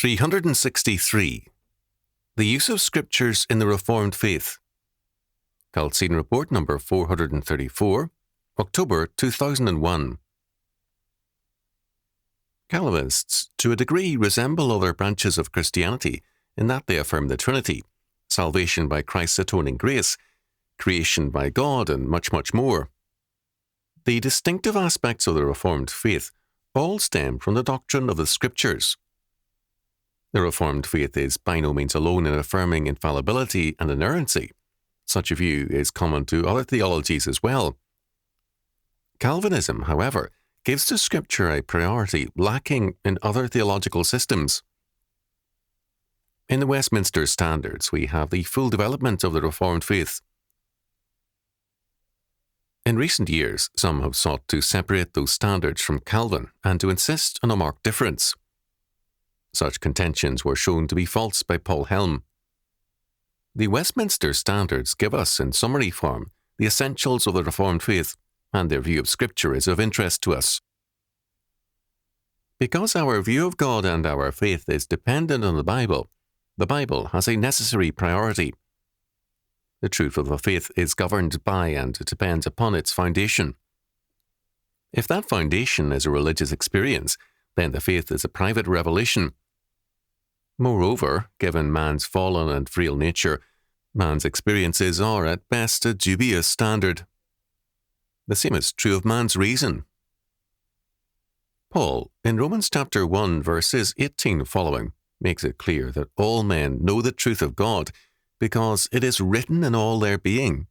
363. The Use of Scriptures in the Reformed Faith. Chalcedon Report number 434, October 2001. Calvinists, to a degree, resemble other branches of Christianity in that they affirm the Trinity, salvation by Christ's atoning grace, creation by God, and much, much more. The distinctive aspects of the Reformed faith all stem from the doctrine of the Scriptures. The Reformed faith is by no means alone in affirming infallibility and inerrancy. Such a view is common to other theologies as well. Calvinism, however, gives to Scripture a priority lacking in other theological systems. In the Westminster Standards, we have the full development of the Reformed faith. In recent years, some have sought to separate those standards from Calvin and to insist on a marked difference. Such contentions were shown to be false by Paul Helm. The Westminster Standards give us, in summary form, the essentials of the Reformed faith, and their view of Scripture is of interest to us. Because our view of God and our faith is dependent on the Bible has a necessary priority. The truth of the faith is governed by and depends upon its foundation. If that foundation is a religious experience, then the faith is a private revelation. Moreover, given man's fallen and frail nature, man's experiences are at best a dubious standard. The same is true of man's reason. Paul, in Romans chapter 1, verses 18 following, makes it clear that all men know the truth of God because it is written in all their being.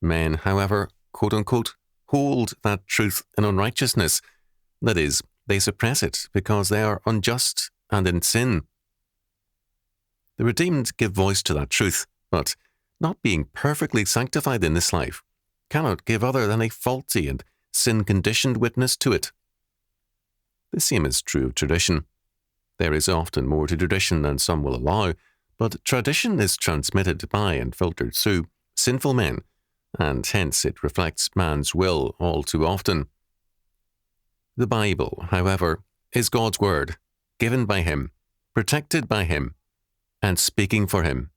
Men, however, quote-unquote, hold that truth in unrighteousness. That is, they suppress it because they are unjust and in sin. The redeemed give voice to that truth, but, not being perfectly sanctified in this life, cannot give other than a faulty and sin-conditioned witness to it. The same is true of tradition. There is often more to tradition than some will allow, but tradition is transmitted by and filtered through sinful men, and hence it reflects man's will all too often. The Bible, however, is God's Word, given by Him, protected by Him, and speaking for Him.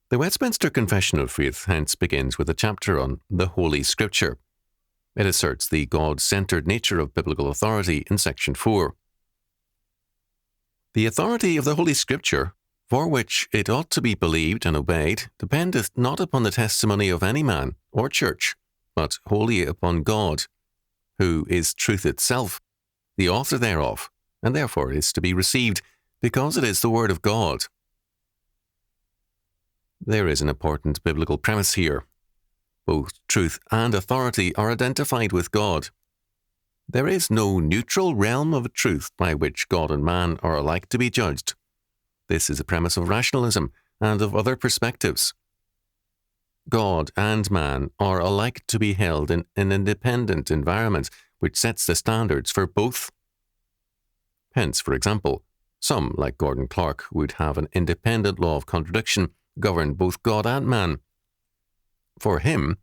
The Westminster Confession of Faith hence begins with a chapter on the Holy Scripture. It asserts the God-centered nature of biblical authority in section 4. The authority of the Holy Scripture, for which it ought to be believed and obeyed, dependeth not upon the testimony of any man or church, but wholly upon God, who is truth itself, the author thereof, and therefore is to be received, because it is the Word of God. There is an important biblical premise here. Both truth and authority are identified with God. There is no neutral realm of truth by which God and man are alike to be judged. This is a premise of rationalism and of other perspectives. God and man are alike to be held in an independent environment which sets the standards for both. Hence, for example, some, like Gordon Clark, would have an independent law of contradiction govern both God and man. For him,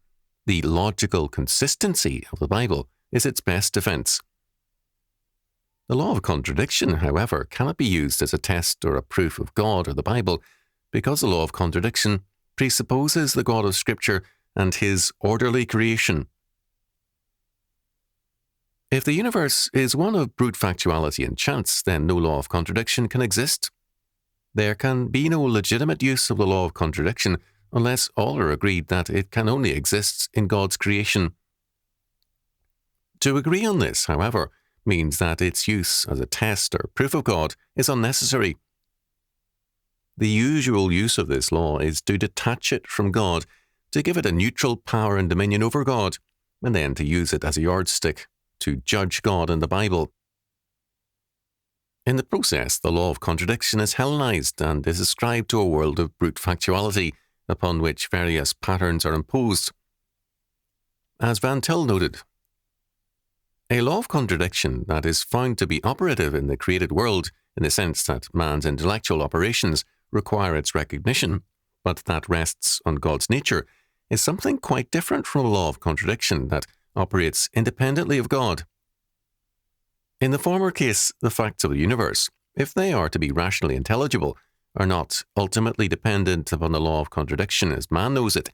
the logical consistency of the Bible is its best defense. The law of contradiction, however, cannot be used as a test or a proof of God or the Bible, because the law of contradiction presupposes the God of Scripture and His orderly creation. If the universe is one of brute factuality and chance, then no law of contradiction can exist. There can be no legitimate use of the law of contradiction unless all are agreed that it can only exist in God's creation. To agree on this, however, means that its use as a test or proof of God is unnecessary. The usual use of this law is to detach it from God, to give it a neutral power and dominion over God, and then to use it as a yardstick to judge God and the Bible. In the process, the law of contradiction is Hellenized and is ascribed to a world of brute factuality, upon which various patterns are imposed. As Van Til noted, a law of contradiction that is found to be operative in the created world, in the sense that man's intellectual operations require its recognition, but that rests on God's nature, is something quite different from a law of contradiction that operates independently of God. In the former case, the facts of the universe, if they are to be rationally intelligible, are not ultimately dependent upon the law of contradiction as man knows it,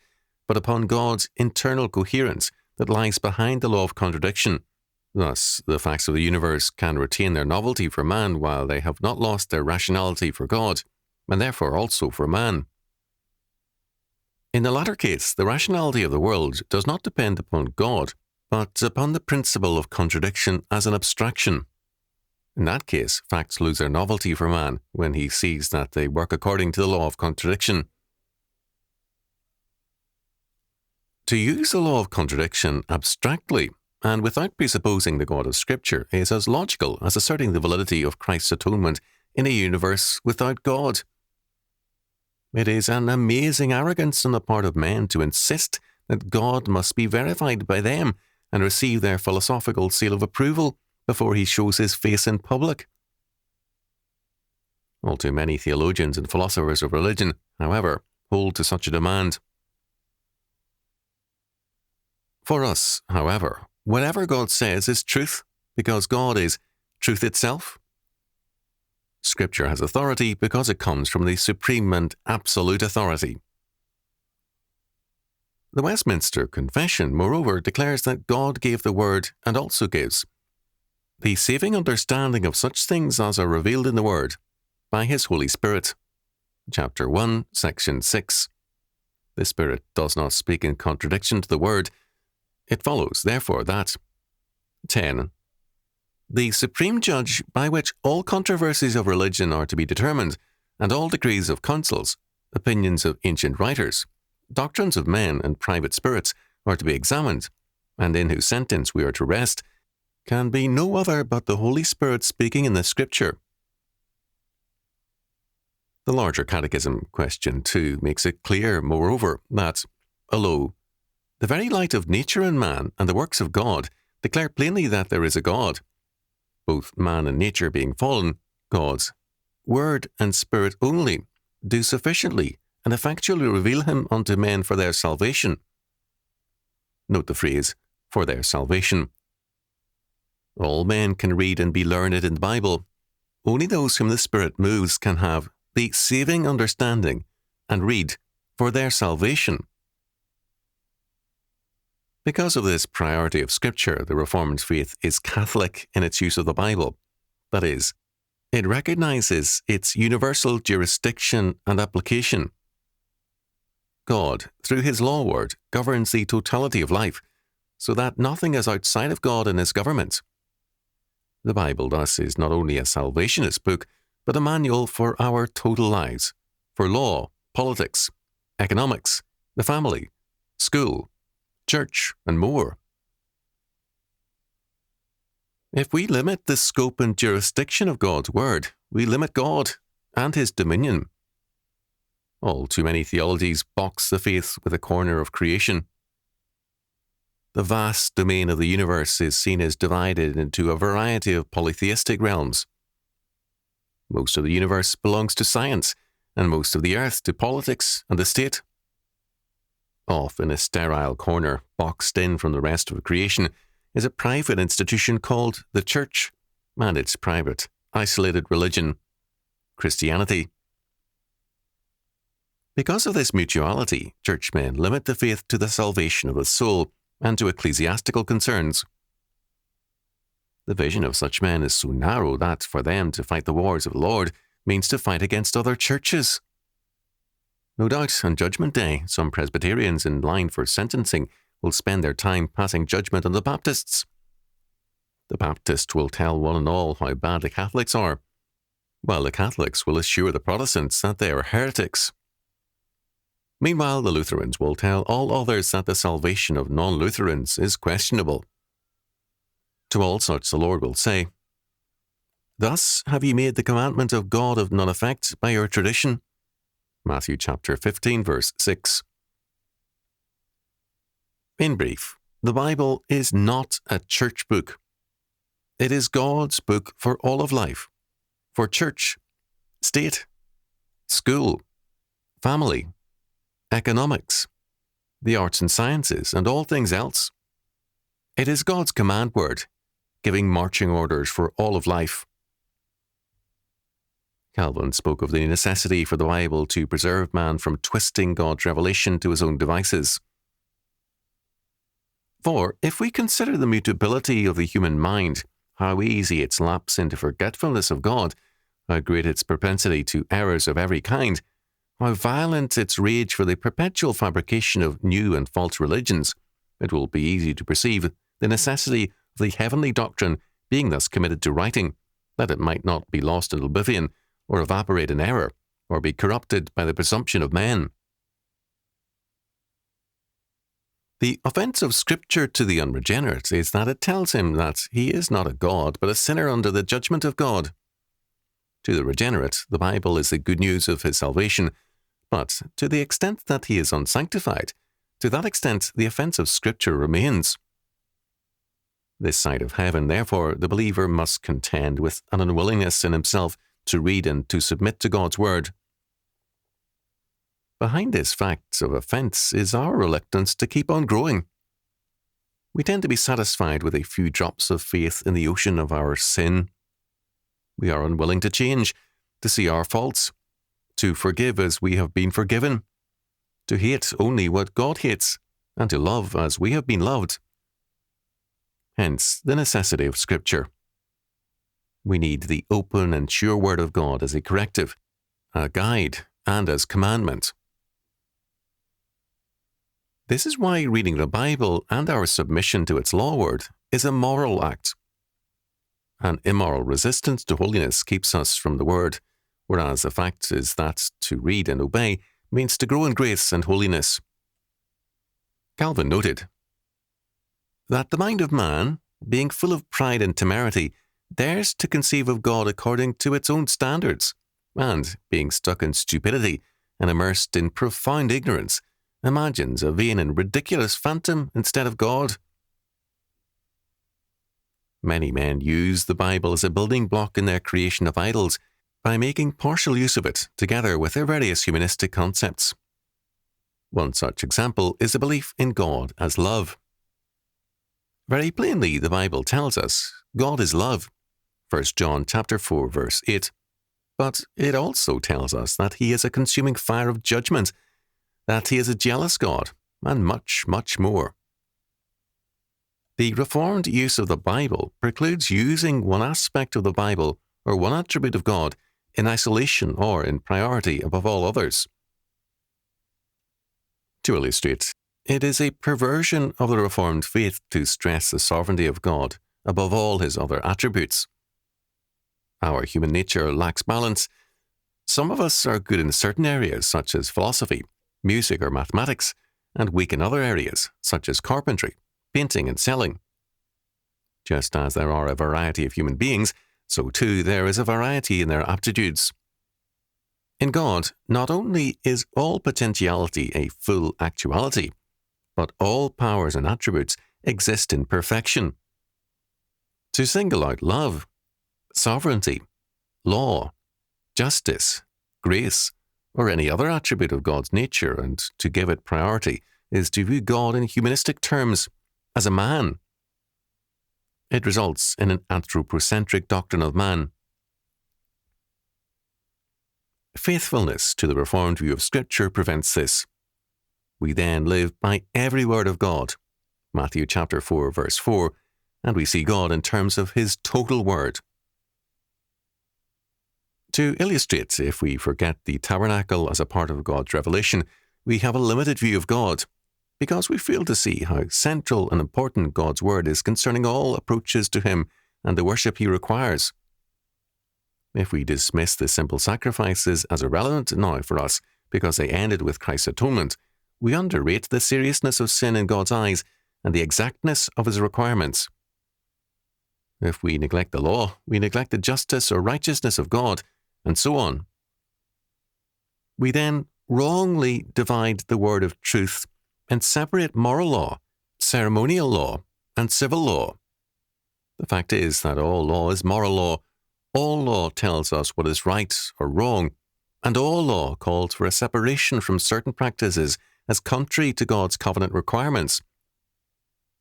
but upon God's internal coherence that lies behind the law of contradiction. Thus, the facts of the universe can retain their novelty for man while they have not lost their rationality for God, and therefore also for man. In the latter case, the rationality of the world does not depend upon God, but upon the principle of contradiction as an abstraction. In that case, facts lose their novelty for man when he sees that they work according to the law of contradiction. To use the law of contradiction abstractly and without presupposing the God of Scripture is as logical as asserting the validity of Christ's atonement in a universe without God. It is an amazing arrogance on the part of men to insist that God must be verified by them and receive their philosophical seal of approval before he shows his face in public. All too many theologians and philosophers of religion, however, hold to such a demand. For us, however, whatever God says is truth, because God is truth itself. Scripture has authority because it comes from the supreme and absolute authority. The Westminster Confession, moreover, declares that God gave the Word and also gives the saving understanding of such things as are revealed in the Word by His Holy Spirit. Chapter 1, Section 6. The Spirit does not speak in contradiction to the Word. It follows, therefore, that 10. The supreme judge by which all controversies of religion are to be determined, and all decrees of councils, opinions of ancient writers, doctrines of men and private spirits are to be examined, and in whose sentence we are to rest, can be no other but the Holy Spirit speaking in the Scripture. The larger Catechism, question 2, makes it clear, moreover, that, although the very light of nature in man and the works of God declare plainly that there is a God, both man and nature being fallen, God's Word and Spirit only do sufficiently and effectually reveal him unto men for their salvation. Note the phrase, for their salvation. All men can read and be learned in the Bible. Only those whom the Spirit moves can have the saving understanding and read for their salvation. Because of this priority of Scripture, the Reformed faith is Catholic in its use of the Bible. That is, it recognizes its universal jurisdiction and application. God, through His law word, governs the totality of life, so that nothing is outside of God and His government. The Bible, thus, is not only a salvationist book, but a manual for our total lives, for law, politics, economics, the family, school, church, and more. If we limit the scope and jurisdiction of God's Word, we limit God and His dominion. All too many theologies box the faith with a corner of creation. The vast domain of the universe is seen as divided into a variety of polytheistic realms. Most of the universe belongs to science, and most of the earth to politics and the state. Off in a sterile corner, boxed in from the rest of creation, is a private institution called the Church, and its private, isolated religion, Christianity. Because of this mutuality, churchmen limit the faith to the salvation of the soul and to ecclesiastical concerns. The vision of such men is so narrow that for them to fight the wars of the Lord means to fight against other churches. No doubt, on Judgment Day, some Presbyterians in line for sentencing will spend their time passing judgment on the Baptists. The Baptists will tell one and all how bad the Catholics are, while the Catholics will assure the Protestants that they are heretics. Meanwhile, the Lutherans will tell all others that the salvation of non-Lutherans is questionable. To all such the Lord will say, "Thus have ye made the commandment of God of none effect by your tradition." Matthew chapter 15, verse 6. In brief, the Bible is not a church book. It is God's book for all of life, for church, state, school, family, economics, the arts and sciences, and all things else. It is God's command word, giving marching orders for all of life. Calvin spoke of the necessity for the Bible to preserve man from twisting God's revelation to his own devices. For if we consider the mutability of the human mind, how easy its lapse into forgetfulness of God, how great its propensity to errors of every kind, how violent its rage for the perpetual fabrication of new and false religions, it will be easy to perceive the necessity of the heavenly doctrine being thus committed to writing, that it might not be lost in oblivion, or evaporate in error, or be corrupted by the presumption of men. The offence of Scripture to the unregenerate is that it tells him that he is not a god, but a sinner under the judgment of God. To the regenerate, the Bible is the good news of his salvation, but to the extent that he is unsanctified, to that extent the offence of Scripture remains. This side of heaven, therefore, the believer must contend with an unwillingness in himself to read and to submit to God's word. Behind this fact of offence is our reluctance to keep on growing. We tend to be satisfied with a few drops of faith in the ocean of our sin. We are unwilling to change, to see our faults, to forgive as we have been forgiven, to hate only what God hates, and to love as we have been loved. Hence the necessity of Scripture. We need the open and sure Word of God as a corrective, a guide, and as commandment. This is why reading the Bible and our submission to its law word is a moral act. An immoral resistance to holiness keeps us from the Word, whereas the fact is that to read and obey means to grow in grace and holiness. Calvin noted that the mind of man, being full of pride and temerity, dares to conceive of God according to its own standards, and, being stuck in stupidity and immersed in profound ignorance, imagines a vain and ridiculous phantom instead of God. Many men use the Bible as a building block in their creation of idols by making partial use of it together with their various humanistic concepts. One such example is a belief in God as love. Very plainly, the Bible tells us God is love. 1 John chapter 4, verse 8. But it also tells us that he is a consuming fire of judgment, that he is a jealous God, and much, much more. The Reformed use of the Bible precludes using one aspect of the Bible or one attribute of God in isolation or in priority above all others. To illustrate, it is a perversion of the Reformed faith to stress the sovereignty of God above all his other attributes. Our human nature lacks balance. Some of us are good in certain areas, such as philosophy, music, or mathematics, and weak in other areas, such as carpentry, painting, and selling. Just as there are a variety of human beings, so too there is a variety in their aptitudes. In God, not only is all potentiality a full actuality, but all powers and attributes exist in perfection. To single out love, sovereignty, law, justice, grace, or any other attribute of God's nature and to give it priority is to view God in humanistic terms as a man. It results in an anthropocentric doctrine of man. Faithfulness to the Reformed view of Scripture prevents this. We then live by every word of God, Matthew chapter 4, verse 4, and we see God in terms of his total word. To illustrate, if we forget the tabernacle as a part of God's revelation, we have a limited view of God, because we fail to see how central and important God's word is concerning all approaches to him and the worship he requires. If we dismiss the simple sacrifices as irrelevant now for us because they ended with Christ's atonement, we underrate the seriousness of sin in God's eyes and the exactness of his requirements. If we neglect the law, we neglect the justice or righteousness of God, and so on. We then wrongly divide the word of truth and separate moral law, ceremonial law, and civil law. The fact is that all law is moral law. All law tells us what is right or wrong, and all law calls for a separation from certain practices as contrary to God's covenant requirements.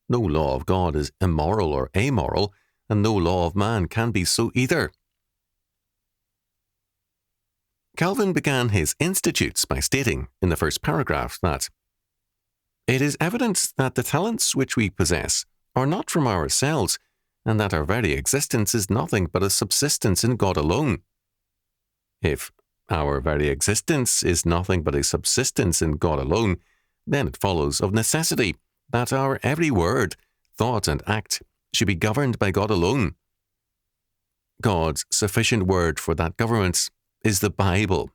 No law of God is immoral or amoral, and no law of man can be so either. Calvin began his Institutes by stating in the first paragraph that it is evident that the talents which we possess are not from ourselves, and that our very existence is nothing but a subsistence in God alone. If our very existence is nothing but a subsistence in God alone, then it follows of necessity that our every word, thought, and act should be governed by God alone. God's sufficient word for that government is the Bible.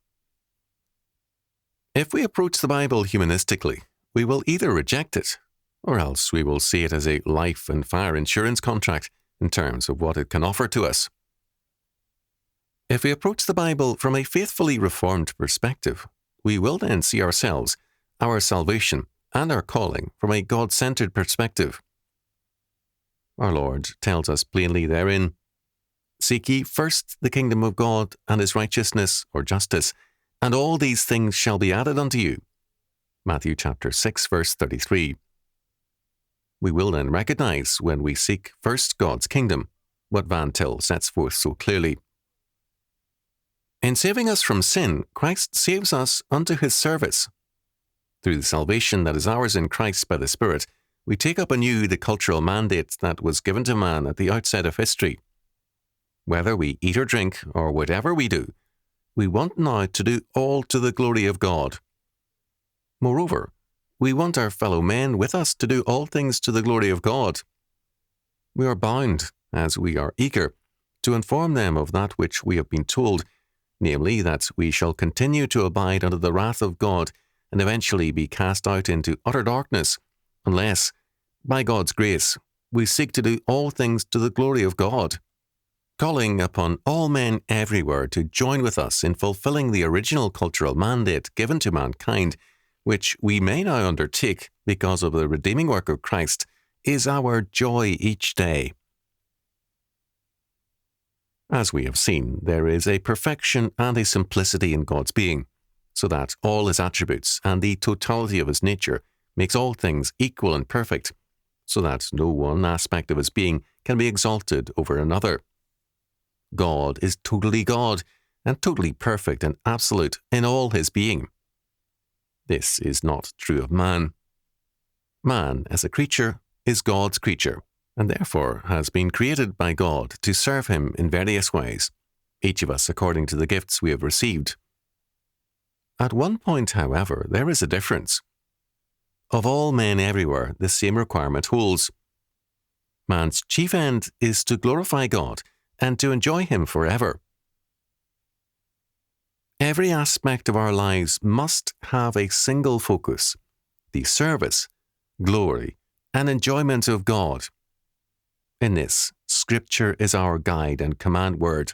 If we approach the Bible humanistically, we will either reject it, or else we will see it as a life and fire insurance contract in terms of what it can offer to us. If we approach the Bible from a faithfully reformed perspective, we will then see ourselves, our salvation, and our calling from a God-centered perspective. Our Lord tells us plainly therein, "Seek ye first the kingdom of God and his righteousness or justice, and all these things shall be added unto you." Matthew chapter 6, verse 33. We will then recognize when we seek first God's kingdom, what Van Til sets forth so clearly. In saving us from sin, Christ saves us unto his service. Through the salvation that is ours in Christ by the Spirit, we take up anew the cultural mandate that was given to man at the outset of history. Whether we eat or drink, or whatever we do, we want now to do all to the glory of God. Moreover, we want our fellow men with us to do all things to the glory of God. We are bound, as we are eager, to inform them of that which we have been told, namely that we shall continue to abide under the wrath of God and eventually be cast out into utter darkness, unless, by God's grace, we seek to do all things to the glory of God, calling upon all men everywhere to join with us in fulfilling the original cultural mandate given to mankind, which we may now undertake because of the redeeming work of Christ, is our joy each day. As we have seen, there is a perfection and a simplicity in God's being, so that all his attributes and the totality of his nature makes all things equal and perfect, so that no one aspect of his being can be exalted over another. God is totally God, and totally perfect and absolute in all his being. This is not true of man. Man, as a creature, is God's creature, and therefore has been created by God to serve him in various ways, each of us according to the gifts we have received. At one point, however, there is a difference. Of all men everywhere, the same requirement holds. Man's chief end is to glorify God and to enjoy him forever. Every aspect of our lives must have a single focus, the service, glory, and enjoyment of God. In this, Scripture is our guide and command word